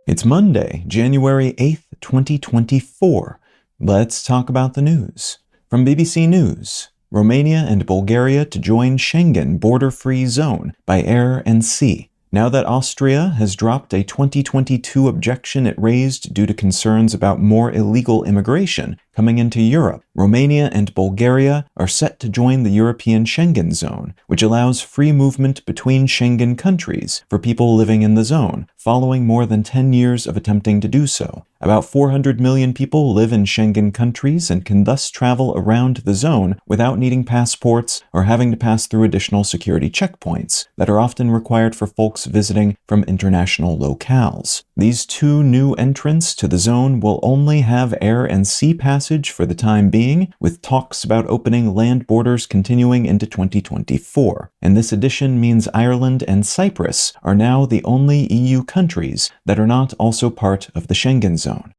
It's Monday, January 8th, 2024. Let's talk about the news. From BBC News, Romania and Bulgaria to join Schengen border-free zone by air and sea. Now that Austria has dropped a 2022 objection it raised due to concerns about more illegal immigration coming into Europe, Romania and Bulgaria are set to join the European Schengen Zone, which allows free movement between Schengen countries for people living in the zone, following more than 10 years of attempting to do so. About 400 million people live in Schengen countries and can thus travel around the zone without needing passports or having to pass through additional security checkpoints that are often required for folks visiting from international locales. These two new entrants to the zone will only have air and sea passage for the time being, with talks about opening land borders continuing into 2024. And this addition means Ireland and Cyprus are now the only EU countries that are not also part of the Schengen Zone.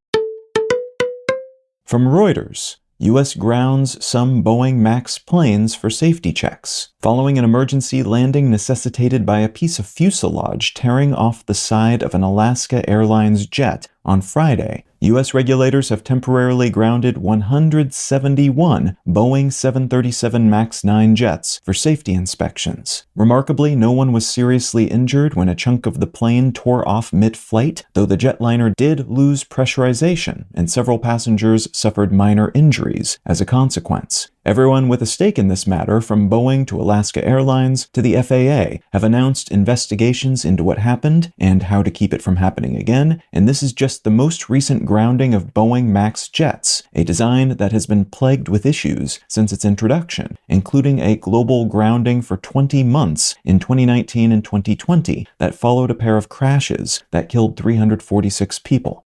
From Reuters, U.S. grounds some Boeing MAX planes for safety checks, following an emergency landing necessitated by a piece of fuselage tearing off the side of an Alaska Airlines jet on Friday. U.S. regulators have temporarily grounded 171 Boeing 737 MAX 9 jets for safety inspections. Remarkably, no one was seriously injured when a chunk of the plane tore off mid-flight, though the jetliner did lose pressurization, and several passengers suffered minor injuries as a consequence. Everyone with a stake in this matter, from Boeing to Alaska Airlines to the FAA, have announced investigations into what happened and how to keep it from happening again, and this is just the most recent grounding of Boeing MAX jets, a design that has been plagued with issues since its introduction, including a global grounding for 20 months in 2019 and 2020 that followed a pair of crashes that killed 346 people.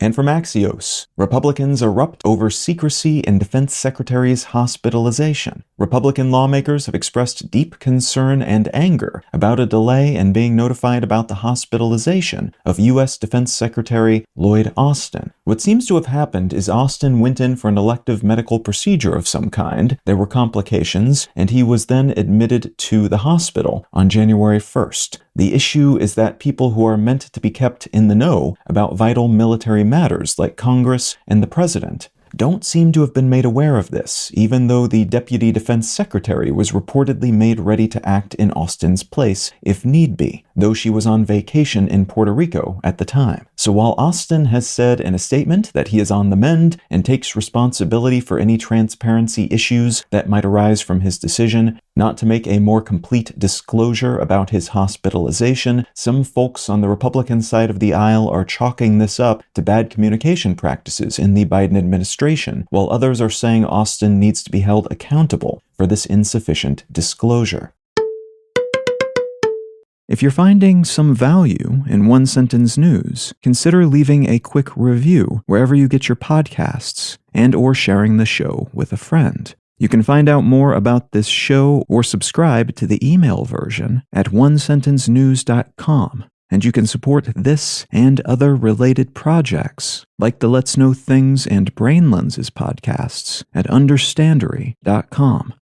And from Axios, Republicans erupt over secrecy in Defense Secretary's hospitalization. Republican lawmakers have expressed deep concern and anger about a delay in being notified about the hospitalization of U.S. Defense Secretary Lloyd Austin. What seems to have happened is Austin went in for an elective medical procedure of some kind, there were complications, and he was then admitted to the hospital on January 1st. The issue is that people who are meant to be kept in the know about vital military matters like Congress and the President don't seem to have been made aware of this, even though the Deputy Defense Secretary was reportedly made ready to act in Austin's place if need be, though she was on vacation in Puerto Rico at the time. So while Austin has said in a statement that he is on the mend and takes responsibility for any transparency issues that might arise from his decision not to make a more complete disclosure about his hospitalization, some folks on the Republican side of the aisle are chalking this up to bad communication practices in the Biden administration, while others are saying Austin needs to be held accountable for this insufficient disclosure. If you're finding some value in one-sentence news, consider leaving a quick review wherever you get your podcasts and/or sharing the show with a friend. You can find out more about this show or subscribe to the email version at onesentencenews.com. And you can support this and other related projects, like the Let's Know Things and Brain Lenses podcasts, at understandery.com.